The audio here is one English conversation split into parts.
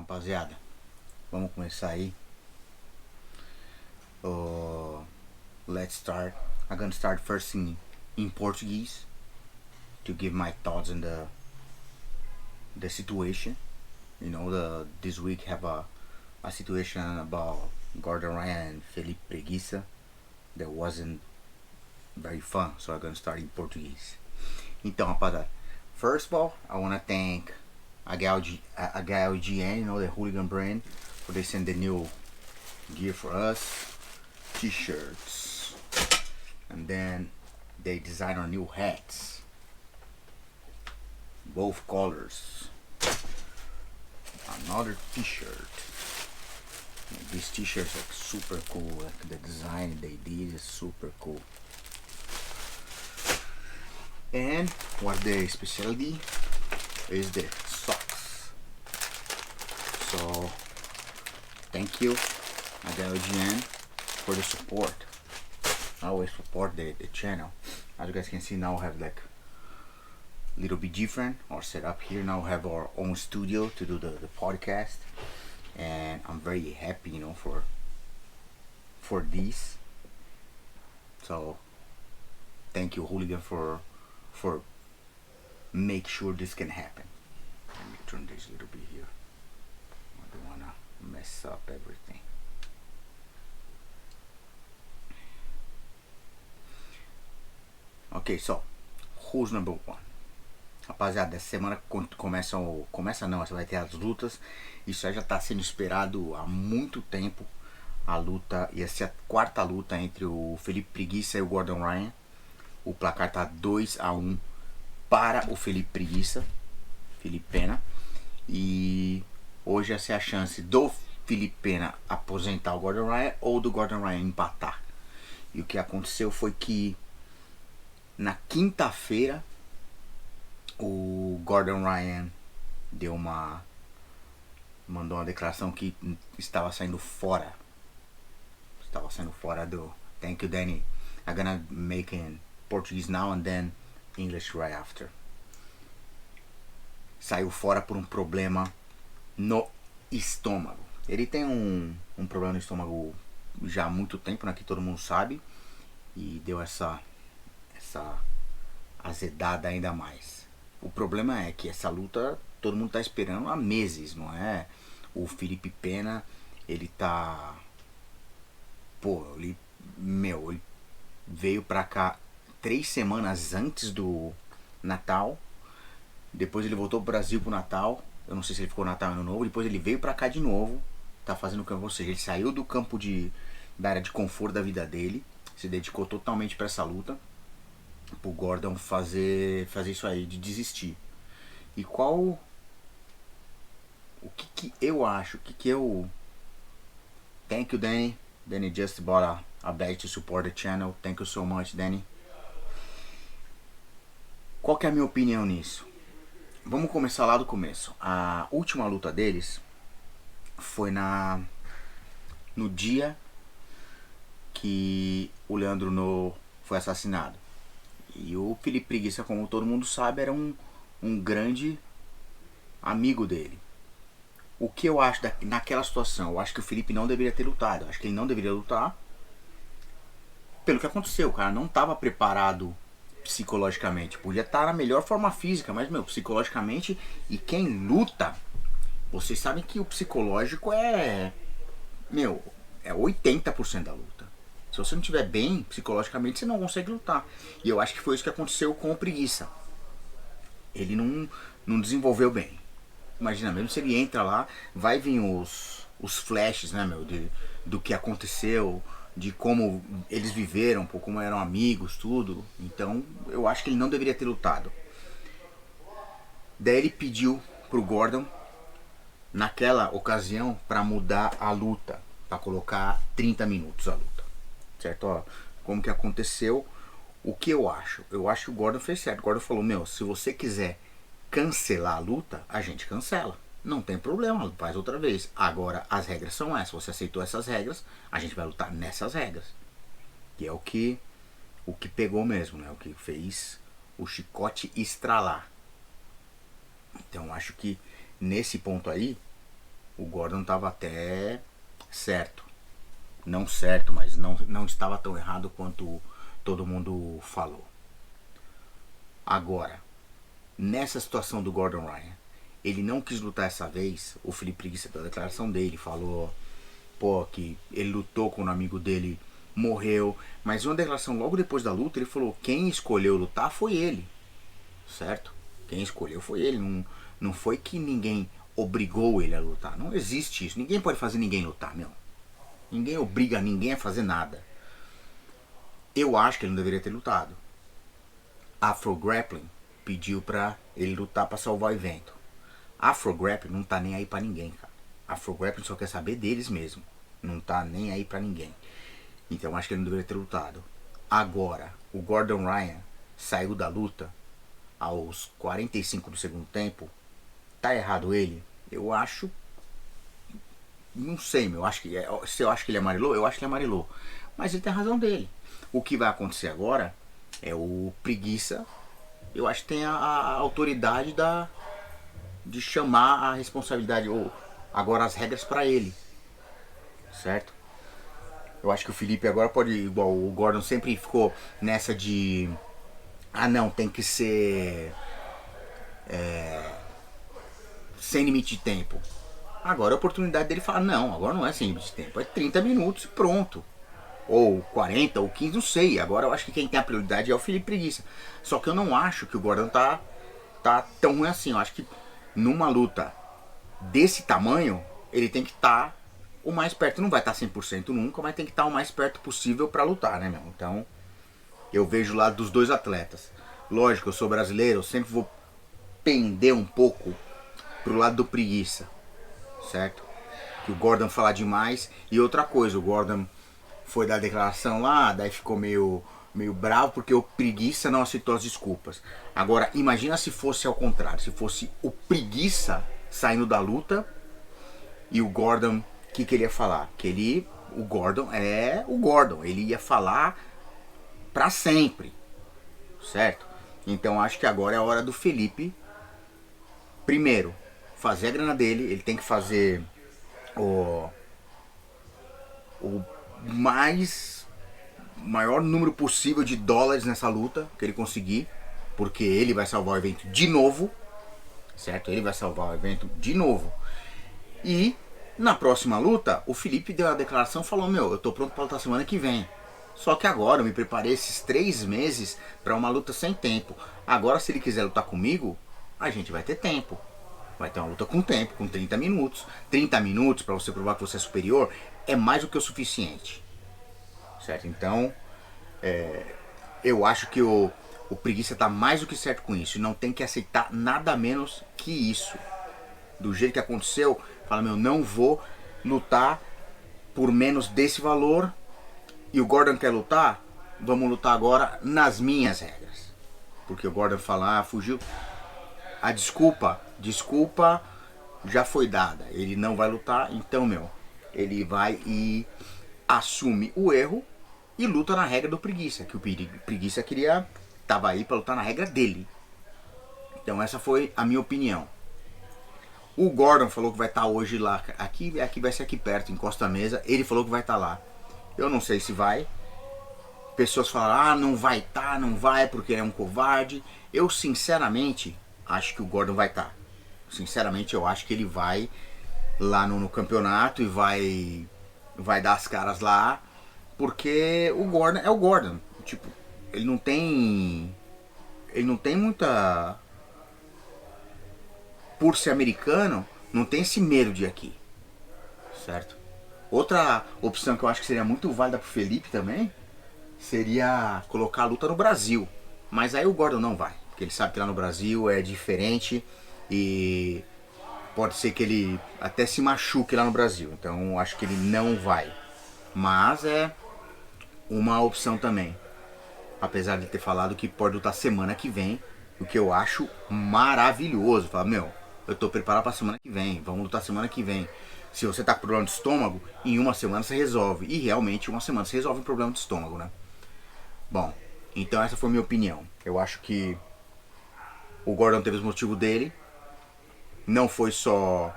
rapaziada, vamos começar aí. Let's start. I'm gonna start first in Portuguese to give my thoughts on the situation. You know, this week have a situation about Gordon Ryan and Felipe Preguiça that wasn't very fun, so I'm gonna start in Portuguese. Então, rapaziada, first of all, I wanna thank HLGN, you know, the hooligan brand, for they send the new gear for us, t-shirts, and then they design our new hats, both colors, another t-shirt. These t-shirts are super cool, like the design they did is super cool. And what the specialty is the socks. So thank you HLGN for the support. I always support the channel. As you guys can see, now I have like a little bit different our setup here. Now we have our own studio to do the podcast, and I'm very happy, you know, for this. So thank you hooligan for make sure this can happen. Let me turn this a little bit here. I don't wanna mess up everything. Okay, so who's number one? Rapaziada, essa semana começa não, você vai ter as lutas. Isso aí já tá sendo esperado há muito tempo. A luta ia ser a quarta luta entre o Felipe Preguiça e o Gordon Ryan. O placar tá 2-1 para o Felipe Preguiça, Felipe Pena. E hoje essa é a chance do Felipe Pena aposentar o Gordon Ryan ou do Gordon Ryan empatar. E o que aconteceu foi que na quinta-feira o Gordon Ryan mandou uma declaração que estava saindo fora do thank you Danny, I'm gonna make in Portuguese now and then English right after. Saiu fora por um problema no estômago. Ele tem um problema no estômago já há muito tempo, né, que todo mundo sabe, e deu essa azedada ainda mais. O problema é que essa luta todo mundo tá esperando há meses, não é? O Felipe Pena, ele tá... ele veio pra cá 3 semanas antes do Natal. Depois ele voltou pro Brasil pro Natal. Eu não sei se ele ficou no Natal ou Ano Novo. Depois ele veio pra cá de novo. Tá fazendo o campo, ou seja, ele saiu do campo da área de conforto da vida dele. Se dedicou totalmente pra essa luta. Pro Gordon fazer isso aí, de desistir. E o que eu acho, Thank you Danny. Danny just bought a badge to support the channel. Thank you so much, Danny. Qual que é a minha opinião nisso? Vamos começar lá do começo. A última luta deles foi no dia que o Leandro No foi assassinado. E o Felipe Preguiça, como todo mundo sabe, era um grande amigo dele. O que eu acho naquela situação? Eu acho que o Felipe não deveria ter lutado. Eu acho que ele não deveria lutar pelo que aconteceu. O cara não estava preparado psicologicamente. Podia estar na melhor forma física, mas psicologicamente, e quem luta, vocês sabem que o psicológico é 80% da luta. Se você não estiver bem psicologicamente, você não consegue lutar. E eu acho que foi isso que aconteceu com o Preguiça. Ele não desenvolveu bem. Imagina, mesmo se ele entra lá, vai vir os flashes, né, do que aconteceu, de como eles viveram, como eram amigos, tudo. Então, eu acho que ele não deveria ter lutado. Daí ele pediu pro Gordon, naquela ocasião, para mudar a luta, para colocar 30 minutos a luta. Certo? Ó, como que aconteceu? O que eu acho? Eu acho que o Gordon fez certo. O Gordon falou, se você quiser cancelar a luta, a gente cancela. Não tem problema, faz outra vez. Agora, as regras são essas. Você aceitou essas regras, a gente vai lutar nessas regras. Que é o que pegou mesmo, né? O que fez o chicote estralar. Então, acho que nesse ponto aí, o Gordon tava até certo. Não certo, mas não estava tão errado quanto todo mundo falou. Agora, nessa situação do Gordon Ryan, ele não quis lutar essa vez. O Felipe Preguiça, pela declaração dele, falou, pô, que ele lutou quando o amigo dele morreu. Mas uma declaração logo depois da luta, ele falou, quem escolheu lutar foi ele, certo? Quem escolheu foi ele, não foi que ninguém obrigou ele a lutar. Não existe isso, ninguém pode fazer ninguém lutar, meu. Ninguém obriga ninguém a fazer nada. Eu acho que ele não deveria ter lutado. Afro Grappling pediu pra ele lutar pra salvar o evento. Afro Grappling não tá nem aí pra ninguém, cara. Afro Grappling só quer saber deles mesmo. Não tá nem aí pra ninguém. Então acho que ele não deveria ter lutado. Agora, o Gordon Ryan saiu da luta aos 45 do segundo tempo. Tá errado ele? Eu acho... Não sei, meu. Se eu acho que ele amarelou, eu acho que ele amarelou. Mas ele tem a razão dele. O que vai acontecer agora é o Preguiça. Eu acho que tem a autoridade de chamar a responsabilidade, ou agora as regras pra ele. Certo? Eu acho que o Felipe agora pode, igual o Gordon sempre ficou nessa de... Ah não, tem que ser... sem limite de tempo. Agora a oportunidade dele falar, não, agora não é sem limite de tempo, é 30 minutos e pronto. Ou 40, ou 15, não sei. Agora eu acho que quem tem a prioridade é o Felipe Preguiça. Só que eu não acho que o Gordon tá tão ruim assim. Eu acho que numa luta desse tamanho, ele tem que estar o mais perto. Não vai estar 100% nunca, mas tem que estar o mais perto possível pra lutar, né, meu? Então, eu vejo o lado dos dois atletas. Lógico, eu sou brasileiro, eu sempre vou pender um pouco pro lado do Preguiça, certo? Que o Gordon fala demais. E outra coisa, o Gordon foi dar a declaração lá, daí ficou meio bravo porque o Preguiça não aceitou as desculpas. Agora, imagina se fosse ao contrário, se fosse o Preguiça saindo da luta e o Gordon, o que ele ia falar? Que o Gordon é o Gordon, ele ia falar pra sempre, certo? Então acho que agora é a hora do Felipe, primeiro, fazer a grana dele. Ele tem que fazer o maior número possível de dólares nessa luta que ele conseguir, porque ele vai salvar o evento de novo, certo? Ele vai salvar o evento de novo. E na próxima luta, o Felipe deu a declaração, falou, meu, eu tô pronto pra lutar semana que vem. Só que agora eu me preparei esses 3 meses pra uma luta sem tempo. Agora, se ele quiser lutar comigo, a gente vai ter tempo. Vai ter uma luta com tempo, com 30 minutos. 30 minutos pra você provar que você é superior é mais do que o suficiente. Certo? Então, eu acho que o Preguiça tá mais do que certo com isso. E não tem que aceitar nada menos que isso. Do jeito que aconteceu, fala, meu, não vou lutar por menos desse valor. E o Gordon quer lutar? Vamos lutar agora nas minhas regras. Porque o Gordon fala, fugiu. A desculpa já foi dada. Ele não vai lutar, então, meu, ele vai e assume o erro e luta na regra do Preguiça. Que o Preguiça tava aí pra lutar na regra dele. Então essa foi a minha opinião. O Gordon falou que vai estar hoje lá. Aqui vai ser aqui perto, encosta a mesa. Ele falou que vai estar lá. Eu não sei se vai. Pessoas falaram, não vai estar, não vai porque ele é um covarde. Eu sinceramente acho que o Gordon vai estar. Sinceramente eu acho que ele vai lá no campeonato e vai dar as caras lá. Porque o Gordon é o Gordon. Tipo, ele não tem muita... Por ser americano, não tem esse medo de ir aqui, certo? Outra opção que eu acho que seria muito válida pro Felipe também seria colocar a luta no Brasil. Mas aí o Gordon não vai, porque ele sabe que lá no Brasil é diferente e pode ser que ele até se machuque lá no Brasil. Então acho que ele não vai. Mas é uma opção também. Apesar de ter falado que pode lutar semana que vem, o que eu acho maravilhoso. Fala, meu, eu tô preparado pra semana que vem, vamos lutar semana que vem. Se você tá com problema de estômago, em uma semana você resolve. E realmente, em uma semana você resolve um problema de estômago, né? Bom, então essa foi a minha opinião. Eu acho que o Gordon teve os motivos dele. Não foi só,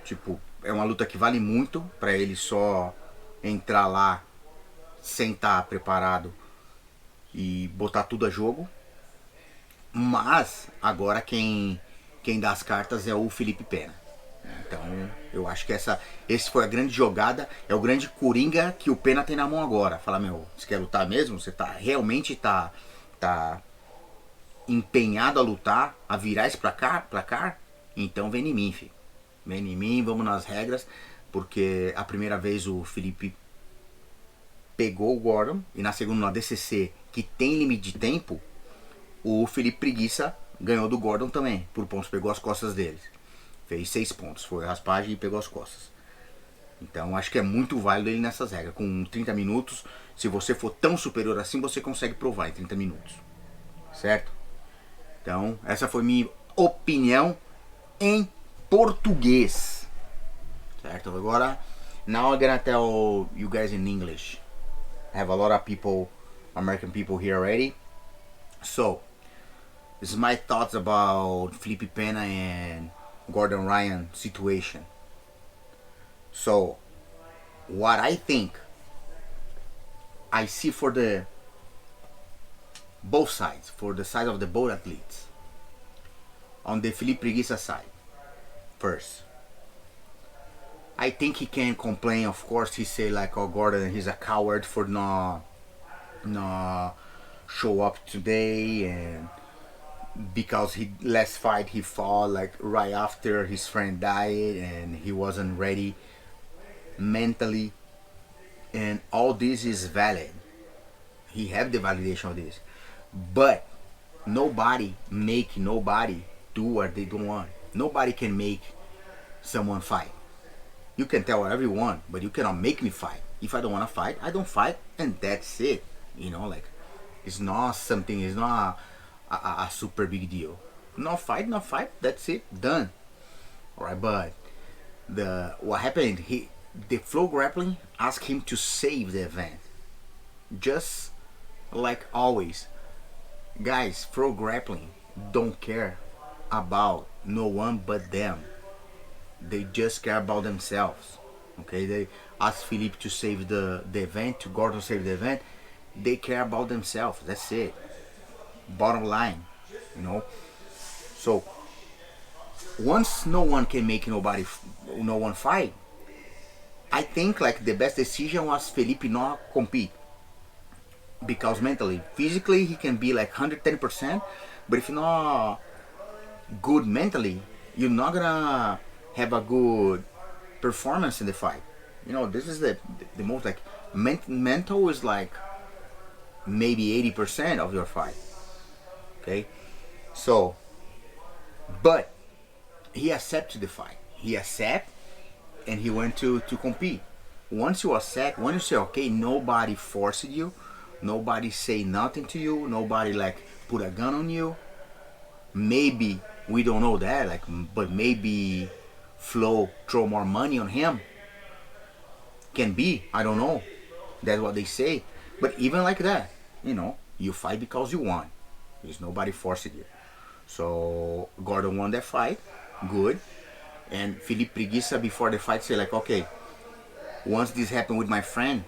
tipo, é uma luta que vale muito para ele só entrar lá sem estar preparado e botar tudo a jogo. Mas agora quem dá as cartas é o Felipe Pena. Então eu acho que esse foi a grande jogada, é o grande coringa que o Pena tem na mão agora. Fala, meu, você quer lutar mesmo? Você realmente tá empenhado a lutar, a virar esse placar? Então vem em mim, filho. Vem em mim, vamos nas regras, porque a primeira vez o Felipe pegou o Gordon, e na segunda, na DCC, que tem limite de tempo, o Felipe Preguiça ganhou do Gordon também, por pontos, pegou as costas deles. Fez 6 pontos, foi raspagem e pegou as costas. Então acho que é muito válido ele nessas regras. Com 30 minutos, se você for tão superior assim, você consegue provar em 30 minutos. Certo? Então essa foi minha opinião em português. Certo? Agora, now I'm gonna tell you guys in English. I have a lot of people, American people here already. So, this is my thoughts about Felipe Pena and Gordon Ryan situation. So, what I think, I see for the both sides, for the side of the both athletes. On the Felipe Preguiça side, first, I think he can complain. Of course, he say like, "Oh, Gordon, he's a coward for not show up today," and because he last fight he fought like right after his friend died and he wasn't ready mentally, and all this is valid. He have the validation of this, but nobody make nobody do what they don't want. Nobody can make someone fight. You can tell whatever you want, but you cannot make me fight. If I don't want to fight, I don't fight, and that's it. You know, like, it's not something, it's not a super big deal. No fight, that's it, done. Alright, but what happened, the Flow Grappling asked him to save the event. Just like always. Guys, Flow Grappling don't care about no one but them. They just care about themselves. Okay, they ask Felipe to save the event, to Gordon save the event. They care about themselves. That's it. Bottom line, you know. So once no one can make no one fight, I think like the best decision was Felipe not compete, because mentally, physically he can be like 110%, but if you're not good mentally, you're not gonna have a good performance in the fight. You know, this is the most like mental is like maybe 80% of your fight. Okay, so, but he accepted the fight. He accept, and he went to compete. Once you accept, when you say okay, nobody forced you, nobody say nothing to you, nobody like put a gun on you. Maybe we don't know that, like, but maybe Flo throw more money on him. Can be, I don't know. That's what they say. But even like that, you know, you fight because you want. There's nobody forcing you. So Gordon won that fight, good. And Felipe Preguiça before the fight say like, okay, once this happened with my friend,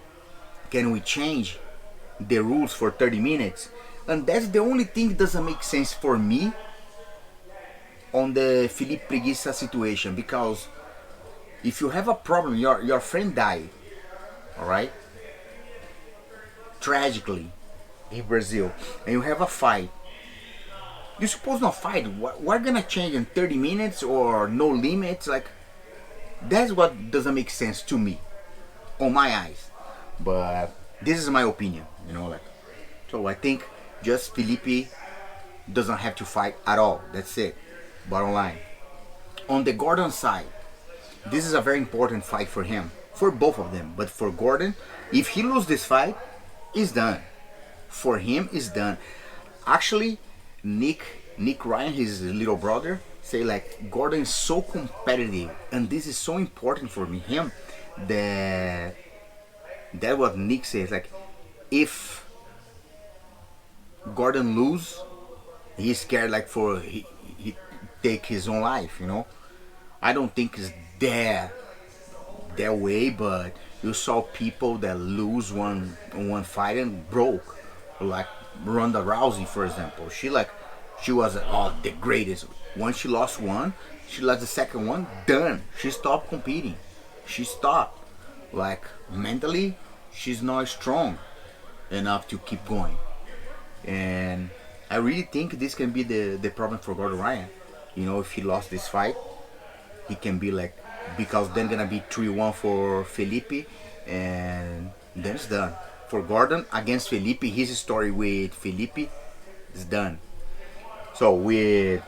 can we change the rules for 30 minutes? And that's the only thing that doesn't make sense for me on the Felipe Preguiça situation, because if you have a problem, your friend died, alright, tragically in Brazil, and you have a fight, you're supposed not fight. We're gonna change in 30 minutes or no limits? Like, that's what doesn't make sense to me, on my eyes. But this is my opinion, you know, like, so I think just Felipe doesn't have to fight at all. That's it. Bottom line. On the Gordon side, this is a very important fight for him, for both of them. But for Gordon, if he loses this fight, it's done. For him, it's done. Actually, Nick Ryan, his little brother, say like, Gordon is so competitive, and this is so important for him, that what Nick says, like, if Gordon lose, he's scared like he take his own life, you know. I don't think it's that way, but you saw people that lose one fight and broke, like Ronda Rousey, for example. She was the greatest. Once she lost one, she lost the second one, done. She stopped competing. She stopped. Like mentally, she's not strong enough to keep going. And I really think this can be the problem for Gordon Ryan. You know, if he lost this fight, he can be like, because then gonna be 3-1 for Felipe, and then it's done. For Gordon against Felipe, his story with Felipe is done. So with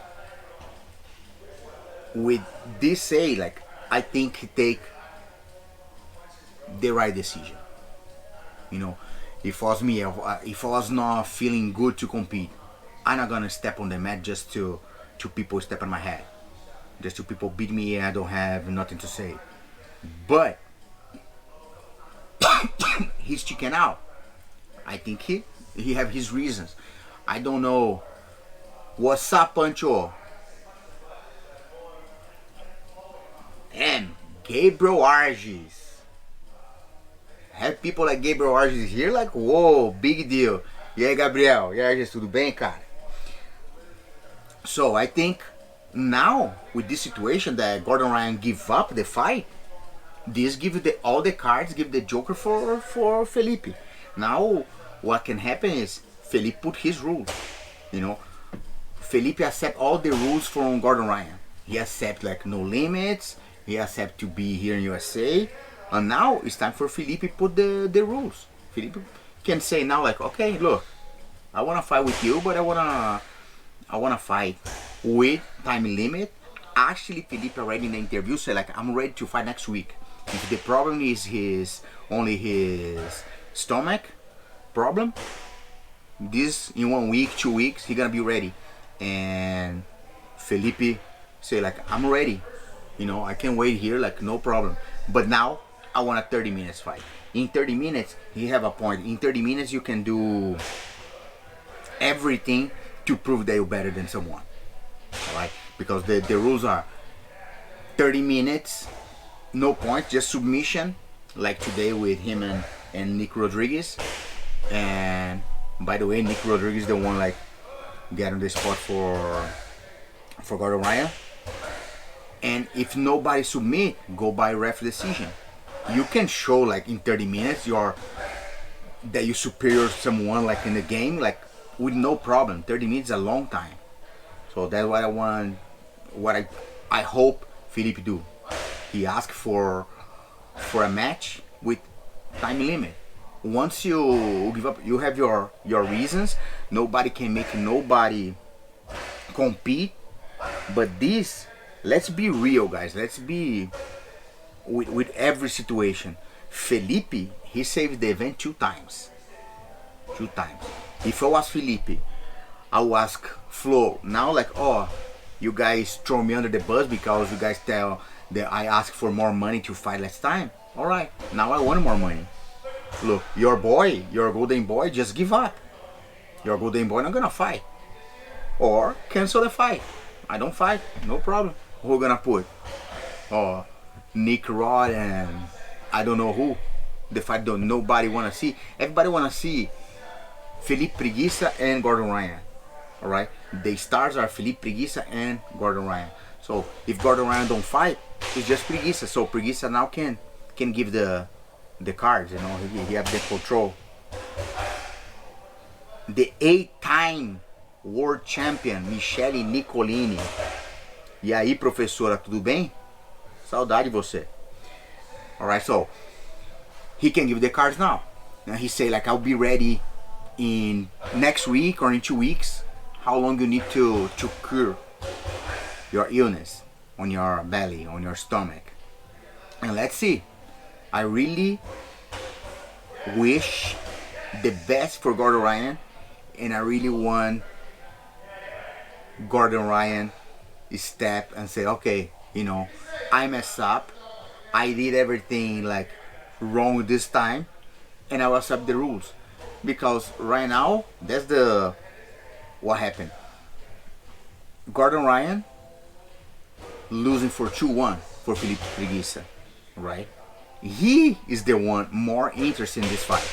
this say, like, I think he take the right decision. You know, if it was me, if I was not feeling good to compete, I'm not gonna step on the mat just to people step on my head, just to people beat me and I don't have nothing to say. But he's chicken out. I think he have his reasons. I don't know. What's up, Pancho? And Gabriel Arges. Have people like Gabriel Arges here, like, whoa, big deal. E aí, Gabriel? E aí, Arges, tudo bem, cara? So I think now with this situation that Gordon Ryan give up the fight, this give all the cards, give the joker for Felipe. Now what can happen is Felipe put his rules. You know, Felipe accept all the rules from Gordon Ryan. He accept like no limits. He accept to be here in USA. And now it's time for Felipe put the rules. Felipe can say now like, okay, look, I wanna fight with you, but I wanna fight with time limit. Actually, Felipe already in the interview said like, I'm ready to fight next week. If the problem is only his stomach problem, this in 1 week, 2 weeks, he gonna be ready. And Felipe say like, I'm ready. You know, I can wait here, like no problem. But now I want a 30 minutes fight. In 30 minutes, he have a point. In 30 minutes, you can do everything to prove that you're better than someone. Alright? Because the rules are 30 minutes, no point, just submission, like today with him and Nick Rodriguez. And by the way, Nick Rodriguez the one like get on the spot for Gordon Ryan. And if nobody submit, go by ref decision. You can show like in 30 minutes that you superior someone like in the game, like with no problem. 30 minutes is a long time. So that's what I want, what I hope Felipe do. He asked for a match with time limit. Once you give up, you have your reasons. Nobody can make nobody compete. But this, let's be real, guys. Let's be with every situation. Felipe, he saved the event 2 times. 2 times. If I was Felipe, I will ask Flo now like, oh, you guys throw me under the bus because you guys tell that I asked for more money to fight last time. Alright, now I want more money. Look, your boy, your golden boy, just give up. Your golden boy not gonna fight. Or cancel the fight. I don't fight, no problem. Who gonna put? Oh, Nick Rod and I don't know who. The fight that nobody wanna see. Everybody wanna see Felipe Preguiça and Gordon Ryan. Alright? The stars are Felipe Preguiça and Gordon Ryan. So if Gordon Ryan don't fight, it's just Preguiça. So Preguiça now can give the cards, you know, he have the control. The 8-time world champion Michele Nicolini. E aí, professora, tudo bem? Saudade de você. Alright, so he can give the cards now. And he say like, I'll be ready in next week or in 2 weeks. How long you need to cure your illness on your belly, on your stomach. And let's see. I really wish the best for Gordon Ryan, and I really want Gordon Ryan step and say, okay, you know, I messed up, I did everything like wrong this time, and I will accept the rules. Because right now, that's what happened. Gordon Ryan losing for 2-1 for Felipe Preguiça, right? he is the one more interested in this fight.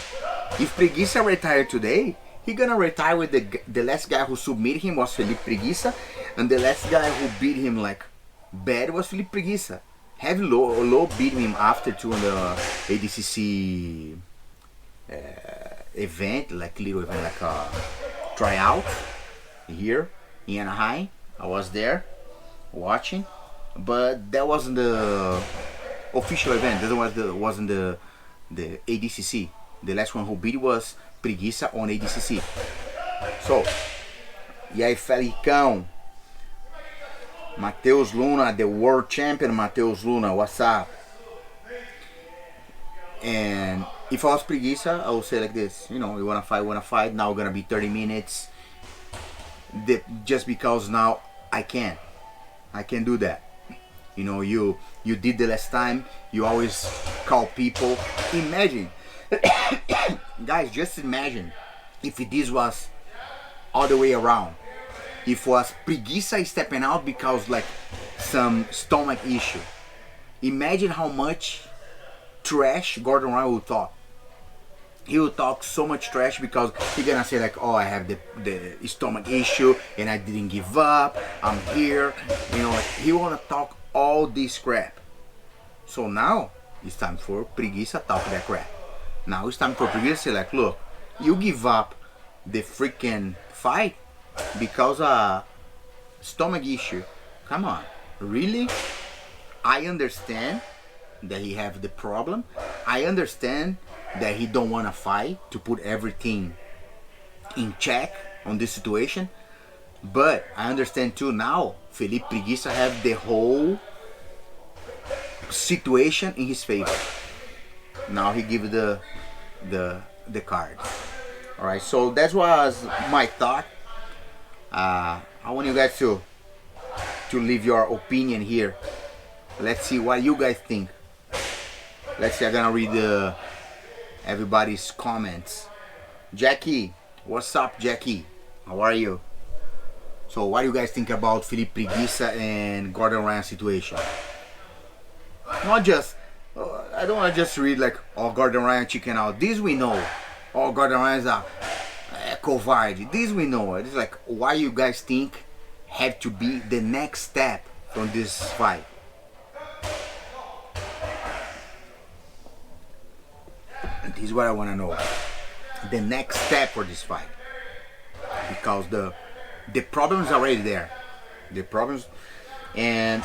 If Preguiça retired today, he gonna retire with the last guy who submitted him was Felipe Preguiça, and the last guy who beat him like bad was Felipe Preguiça. Heavy low beat him after two on the ADCC event, like little event, like a tryout here in Anaheim. I was there watching, but that wasn't the official event. That wasn't the ADCC. The last one who beat was Preguiça on ADCC. So, e aí, Felicão? Matheus Luna, the world champion. Matheus Luna, what's up? And if I was Preguiça, I would say like this, you know, you wanna fight, now gonna be 30 minutes. Just because now I can do that. You know, you did the last time, you always call people. Imagine, guys, just imagine if this was all the way around. If was Preguiça stepping out because like some stomach issue. Imagine how much trash Gordon Ryan will talk. He will talk so much trash because he gonna say like, oh, I have the stomach issue and I didn't give up, I'm here. You know, like, he wanna talk all this crap. So now it's time for Preguiça talk that crap. Now it's time for Preguiça to say like, look, you give up the freaking fight because stomach issue. Come on, really? I understand that he have the problem. I understand that he don't want to fight to put everything in check on this situation. But I understand too now Felipe Preguiça have the whole situation in his favor. Now he give the card. All right, so that was my thought. I want you guys to leave your opinion here. Let's see what you guys think. Let's see, I'm gonna read everybody's comments. Jackie, what's up, Jackie? How are you? So what do you guys think about Felipe Preguiça and Gordon Ryan situation? Not just, I don't want to just read like, oh, Gordon Ryan chicken out. This we know. Oh, Gordon Ryan's a covarde. This we know. It's like, why you guys think have to be the next step from this fight? This is what I want to know. The next step for this fight. Because the problem's already there. The problems. And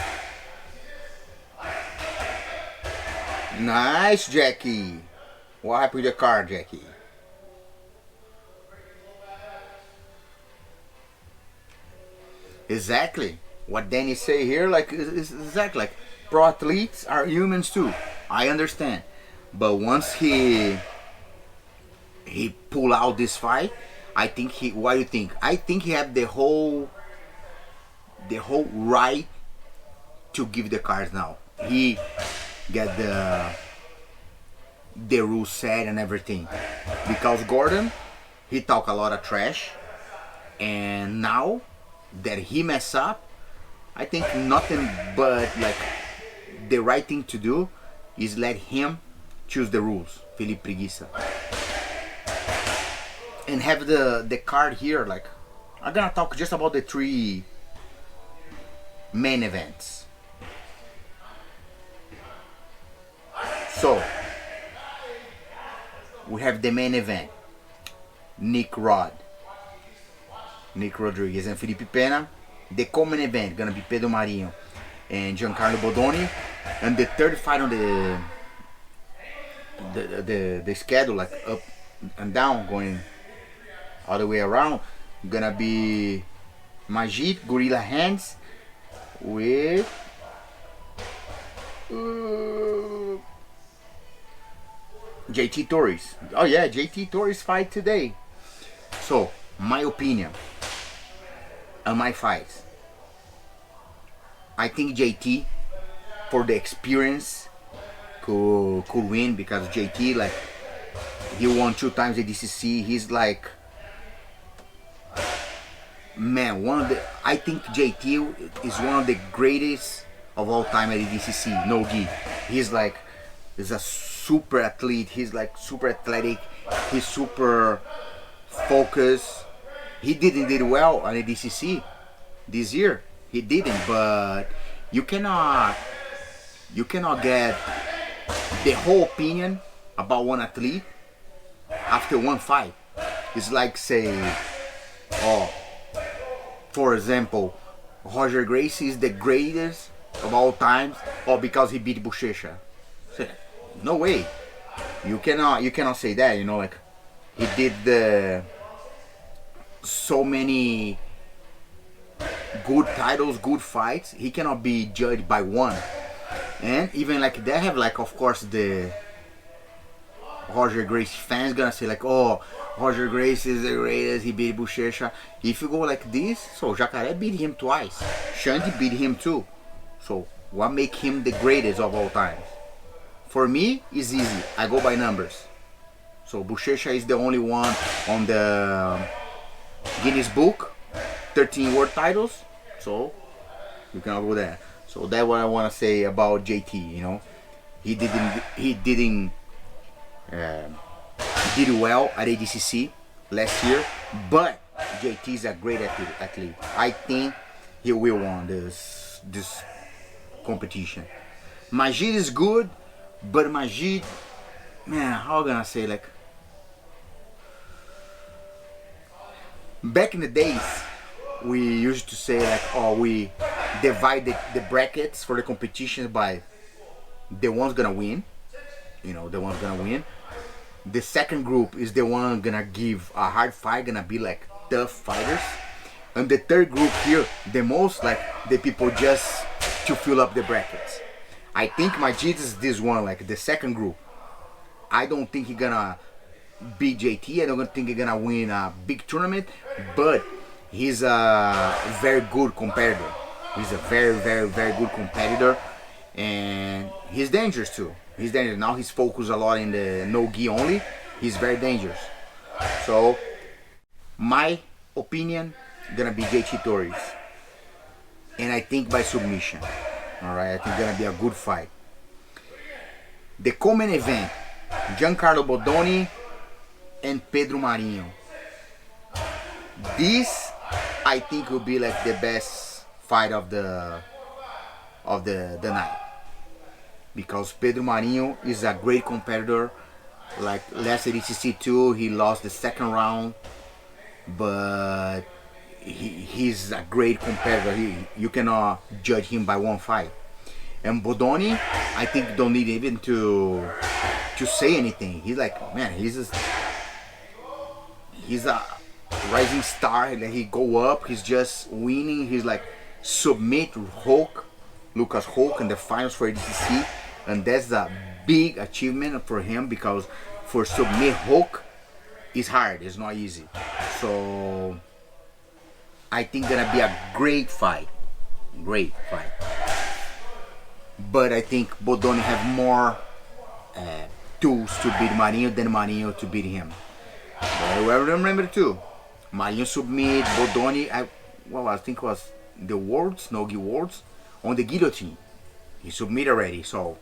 nice, Jackie. What happened with the car, Jackie? Exactly what Danny say here, like, is exactly like pro athletes are humans too. I understand, but once he pull out this fight, I think he. What do you think? I think he have the whole right to give the cards now. He get the rules set and everything, because Gordon, he talk a lot of trash, and now that he mess up, I think nothing but like the right thing to do is let him choose the rules, Felipe Preguiça, and have the card here. Like, I'm gonna talk just about the 3 main events. So we have the main event: Nick Rodriguez and Felipe Pena. The co-main event gonna be Pedro Marinho and Giancarlo Bodoni, and the third fight on the schedule, like up and down, going all the way around, gonna be Majid Gorilla Hands with JT Torres. Oh yeah, JT Torres fight today. So my opinion on my fights, I think JT, for the experience, could win, because JT, like, he won 2 times the DCC. He's like, man, I think JT is one of the greatest of all time at the DCC. No gi. He's like is a super athlete. He's like super athletic. He's super focused. He did well on the DCC this year. He didn't, but you cannot get the whole opinion about one athlete after one fight. It's like say, oh, for example, Roger Gracie is the greatest of all times, or because he beat Buchecha. No way. You cannot say that. You know, like he did so many good titles, good fights. He cannot be judged by one. And even like they have like, of course, the Roger Gracie fans gonna say like, oh, Roger Gracie is the greatest, he beat Buchecha. If you go like this, so Jacaré beat him twice, Shandy beat him too. So what make him the greatest of all time? For me, it's easy. I go by numbers. So Buchecha is the only one on the Guinness Book, 13 world titles. So you cannot go there. So that's what I want to say about JT. You know, he did well at ADCC last year, but JT is a great athlete. I think he will win this competition. Majid is good, but Majid, man, how am I gonna say, like, back in the days we used to say like, oh, we divide the brackets for the competition by the one's gonna win, you know, the one's gonna win. The second group is the one gonna give a hard fight, gonna be like tough fighters. And the third group here, the most like the people just to fill up the brackets. I think Majid is this one, like the second group. I don't think he's gonna beat JT. I don't think he's gonna win a big tournament, but he's a very good competitor. He's a very good competitor, and he's dangerous too. He's dangerous. Now he's focused a lot in the no gi only. He's very dangerous. So my opinion gonna be JT Torres, and I think by submission. All right, I think gonna be a good fight. The co-main event: Giancarlo Bodoni and Pedro Marinho. This I think will be like the best fight of the night, because Pedro Marinho is a great competitor. Like last ADCC 2, he lost the second round, but he's a great competitor. You cannot judge him by one fight. And Bodoni, I think don't need even to say anything. He's like, man, he's a rising star. Like, he go up, he's just winning. He's like submit Lucas Hulk in the finals for ADCC, and that's a big achievement for him, because for submit Hulk is hard, it's not easy. So I think gonna be a great fight. But I think Bodoni have more tools to beat Marinho than Marinho to beat him. But remember too, Marinho submit Bodoni, I think it was the Worlds, no-gi Worlds, on the guillotine. He submit already, so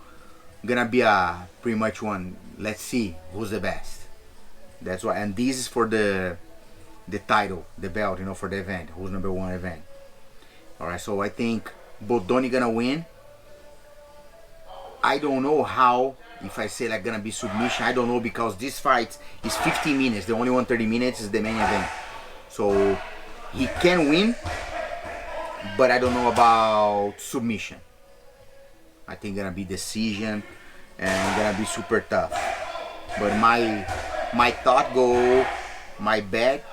gonna be a pretty much one. Let's see who's the best. That's why, and this is for the title, the belt, you know, for the event. Who's number one event? All right, so I think Bodoni gonna win. I don't know how. If I say like gonna be submission, I don't know, because this fight is 15 minutes. The only one 30 minutes is the main event. So he can win, but I don't know about submission. I think gonna be decision and gonna be super tough. But my thought my bet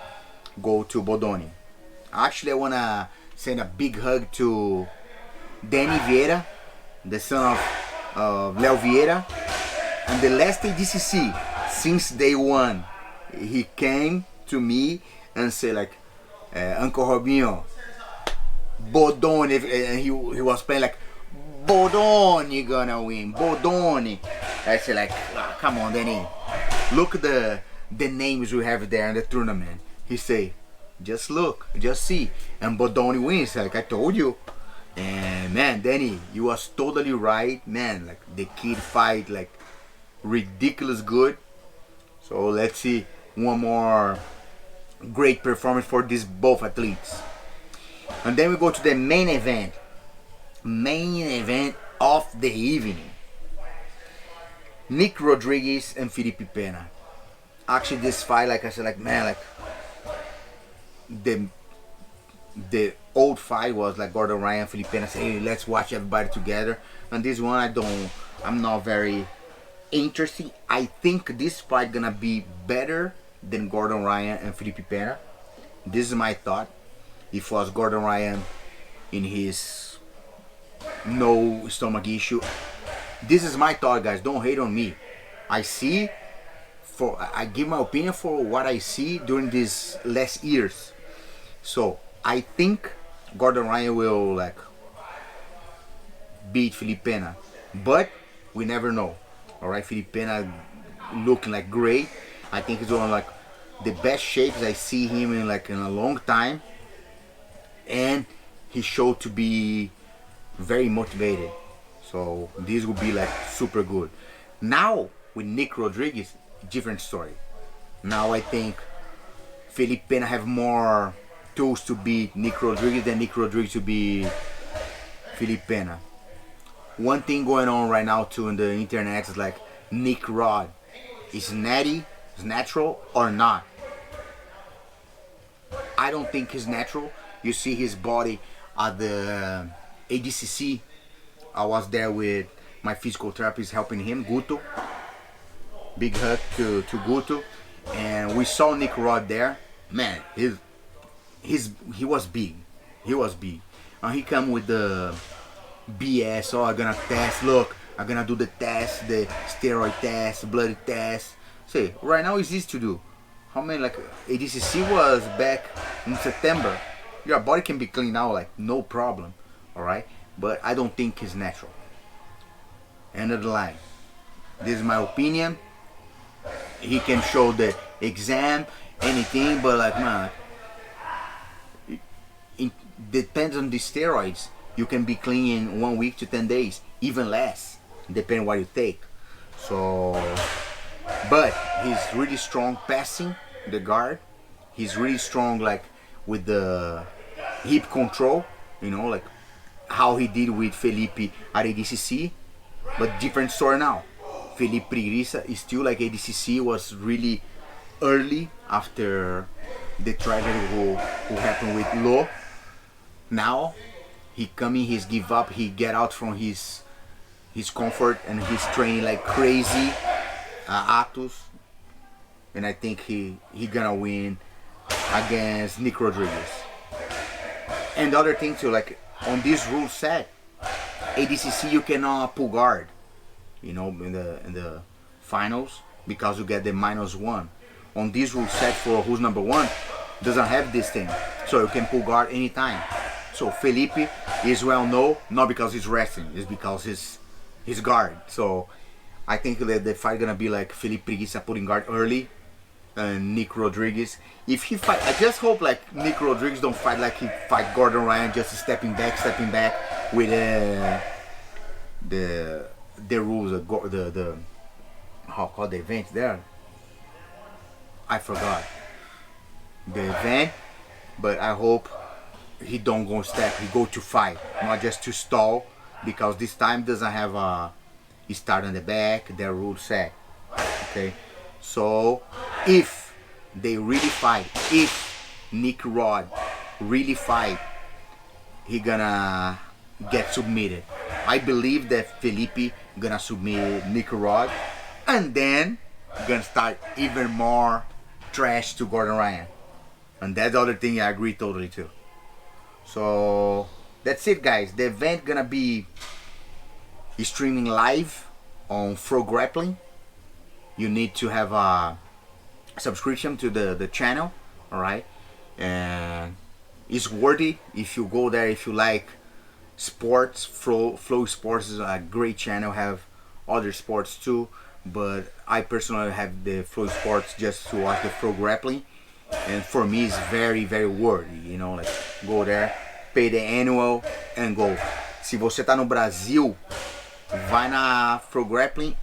go to Bodoni. Actually, I wanna send a big hug to Danny Vieira, the son of Léo Vieira. And the last ADCC, since day one, he came to me and said like, Uncle Robynho, Bodoni, and he was playing like, Bodoni gonna win, Bodoni. I said like, oh, come on Danny, look at the names we have there in the tournament. He say, just look, just see, and Bodoni wins, like I told you. And man, Danny, you was totally right, man. Like the kid fight like ridiculous good. So let's see one more great performance for these both athletes. And then we go to the main event of the evening. Nick Rodriguez and Felipe Pena. Actually, this fight, like I said, like man, like the old fight was like Gordon Ryan, Felipe Pena say, hey, let's watch everybody together. And this one, I'm not very interested. I think this fight gonna be better than Gordon Ryan and Felipe Pena. This is my thought. If it was Gordon Ryan in his no stomach issue, this is my thought, guys. Don't hate on me. I give my opinion for what I see during these last years. So I think Gordon Ryan will like beat Felipe Pena, but we never know. All right, Felipe Pena looking like great. I think he's on like the best shapes I see him in like in a long time, and he showed to be very motivated. So this will be like super good. Now with Nick Rodriguez, different story. Now I think Felipe Pena have more tools to beat Nick Rodriguez than Nick Rodriguez to beat Felipe Pena. One thing going on right now too in the internet is like Nick Rod is natty, is natural or not. I don't think he's natural. You see his body at the ADCC. I was there with my physical therapist helping him, Guto. Big hug to Guto. And we saw Nick Rod there. Man, he was big. He was big. And he come with the BS. Oh, I'm gonna test. Look, I'm gonna do the test, the steroid test, blood test. See, right now it's easy to do. How many, like, ADCC was back in September. Your body can be clean now, like, no problem. Alright? But I don't think it's natural. End of the line. This is my opinion. He can show the exam, anything, but like, man, it depends on the steroids. You can be clean in 1 week to 10 days, even less, depending what you take. So, but he's really strong passing the guard. He's really strong, like with the hip control, you know, like how he did with Felipe at ADCC. But different story now. Felipe Preguiça is still like ADCC was really early after the tragedy who happened with Lo. Now he coming, he's give up, he get out from his comfort and he's training like crazy. Atos, and I think he gonna win against Nick Rodriguez. And the other thing too, like on this rule set, ADCC you cannot pull guard, you know, in the finals because you get the -1. On this rule set for who's number one, doesn't have this thing, so you can pull guard anytime. So Felipe is well known not because he's wrestling, it's because he's guard. So I think that the fight gonna be like Felipe Preguiça putting guard early and Nick Rodriguez. If he fight, I just hope like Nick Rodriguez don't fight like he fight Gordon Ryan, just stepping back with the rules, the how called the event there. I forgot the event, but I hope he don't go step, he go to fight, not just to stall, because this time doesn't have a start on the back, their rule set. Okay, so if they really fight, if Nick Rod really fight, he gonna get submitted. I believe that Felipe gonna submit Nick Rod, and then gonna start even more trash to Gordon Ryan. And that's the other thing I agree totally too. So that's it, guys. The event gonna be streaming live on Pro Grappling. You need to have a subscription to the channel, all right? And it's worthy if you go there, if you like sports. Flow Sports is a great channel, have other sports too, but I personally have the Flow Sports just to watch the Pro Grappling, and for me it's very, very worthy, you know, like go there, pay the annual and go. Se você tá no Brasil, vai na Pro Grappling,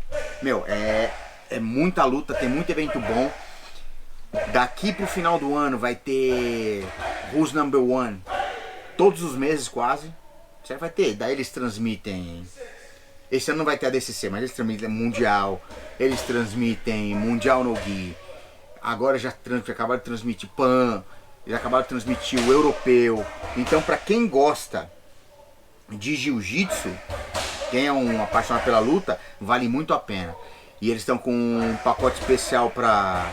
Meu, é muita luta, tem muito evento bom. Daqui pro final do ano vai ter Who's Number One todos os meses quase. Certo? Vai ter, daí eles transmitem. Esse ano não vai ter a DCC, mas eles transmitem Mundial. Eles transmitem Mundial no Gui. Agora já acabaram de transmitir PAN. Já acabaram de transmitir o Europeu. Então pra quem gosta de Jiu-Jitsu, quem é um apaixonado pela luta, vale muito a pena. E eles estão com um pacote especial para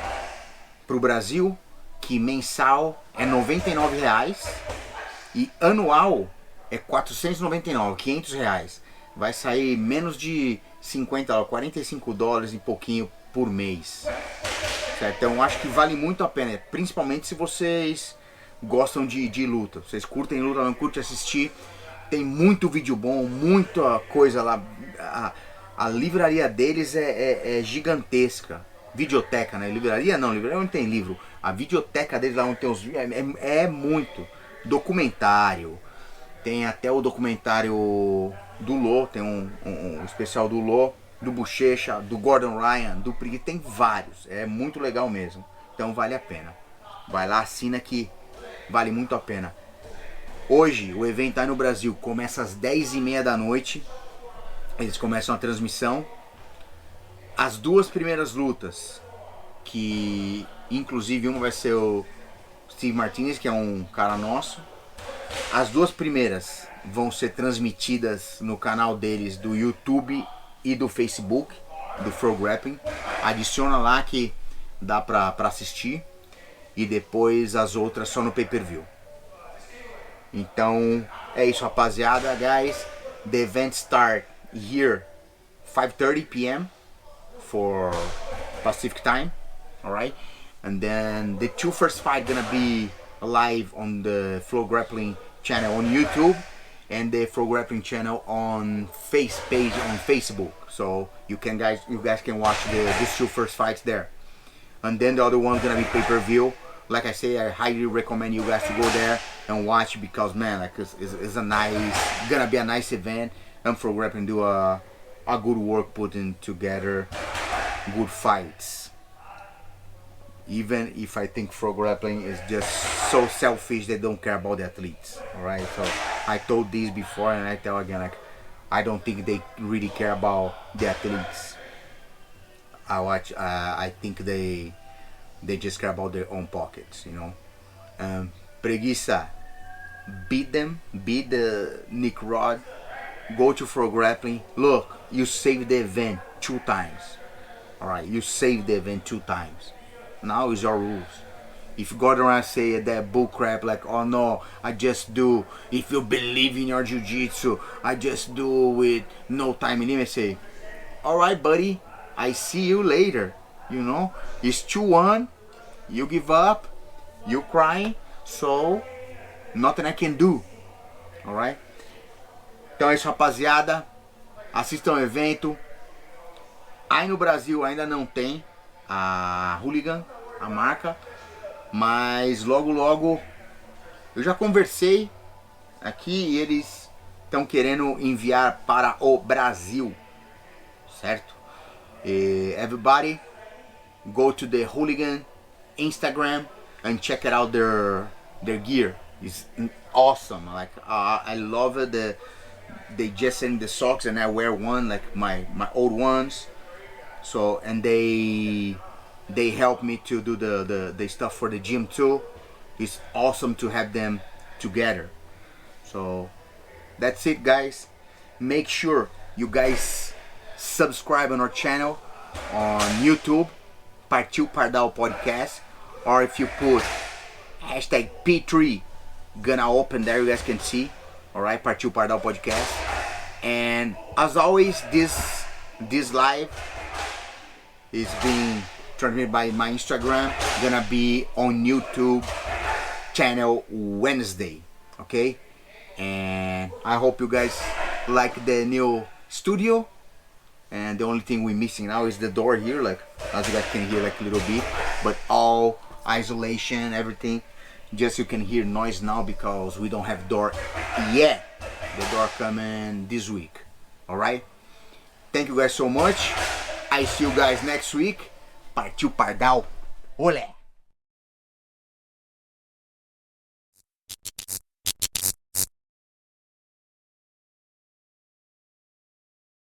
o Brasil, que mensal é R$ 99,00 e anual é R$ 499, R$ 500. Vai sair menos de 50, $45 e pouquinho por mês. Certo? Então acho que vale muito a pena, principalmente se vocês gostam de luta. Vocês curtem luta, não curtem assistir. Tem muito vídeo bom, muita coisa lá. A livraria deles é gigantesca. Videoteca, né? Livraria não não tem livro. A videoteca deles lá onde tem os é muito. Documentário. Tem até o documentário do Lô, tem um especial do Lô, do Bochecha, do Gordon Ryan, do Prigui, tem vários. É muito legal mesmo. Então vale a pena. Vai lá, assina que vale muito a pena. Hoje o evento aí no Brasil começa às 10h30 da noite. Eles começam a transmissão. As duas primeiras lutas, que inclusive uma vai ser o Steve Martinez, que é um cara nosso. As duas primeiras vão ser transmitidas no canal deles do YouTube e do Facebook, do Pro Grappling. Adiciona lá que dá pra assistir. E depois as outras só no pay-per-view. Então é isso, rapaziada, guys. The event start here 5:30 p.m. for Pacific time, all right? And then the two first fight gonna be live on the Flow Grappling channel on YouTube and the Flow Grappling channel on page on Facebook. So you guys can watch these two first fights there. And then the other one's gonna be pay-per-view. Like I say, I highly recommend you guys to go there and watch, because man, like it's gonna be a nice event. And Flow Grappling do a good work putting together good fights. Even if I think Flow Grappling is just so selfish, they don't care about the athletes. Alright, so I told this before and I tell again, like I don't think they really care about the athletes. I think they just care about their own pockets, you know. Preguiça, beat them, beat the Nick Rod, go to Flow Grappling. Look, you saved the event 2 times. Alright, you saved the event 2 times. Now is your rules. If you go around and say that bull crap like, oh no, I just do, if you believe in your jiu-jitsu, I just do with no time limit, say, alright buddy, I see you later. You know, it's 2-1, you give up, you crying, so nothing I can do. Alright? Então é isso, rapaziada. Assistam o evento. Aí no Brasil ainda não tem a Hooligan, a marca, mas logo logo eu já conversei aqui e eles estão querendo enviar para o Brasil, certo? Everybody go to the Hooligan Instagram and check it out, their gear is awesome. Like I love it. They just send the socks and I wear one, like my old ones. So, and they help me to do the stuff for the gym too. It's awesome to have them together. So that's it, guys. Make sure you guys subscribe on our channel on YouTube, Partiu Pardal Podcast, or if you put hashtag P3, gonna open there, you guys can see. Alright, Partiu Pardal Podcast. And as always, this live is being transmitted by my Instagram, gonna be on YouTube channel Wednesday. Okay, and I hope you guys like the new studio. And the only thing we're missing now is the door here, like as you guys can hear like a little bit, but all isolation, everything. Just you can hear noise now because we don't have door yet. The door coming this week. Alright, thank you guys so much. I I see you guys next week. Partiu Pardal. Olé!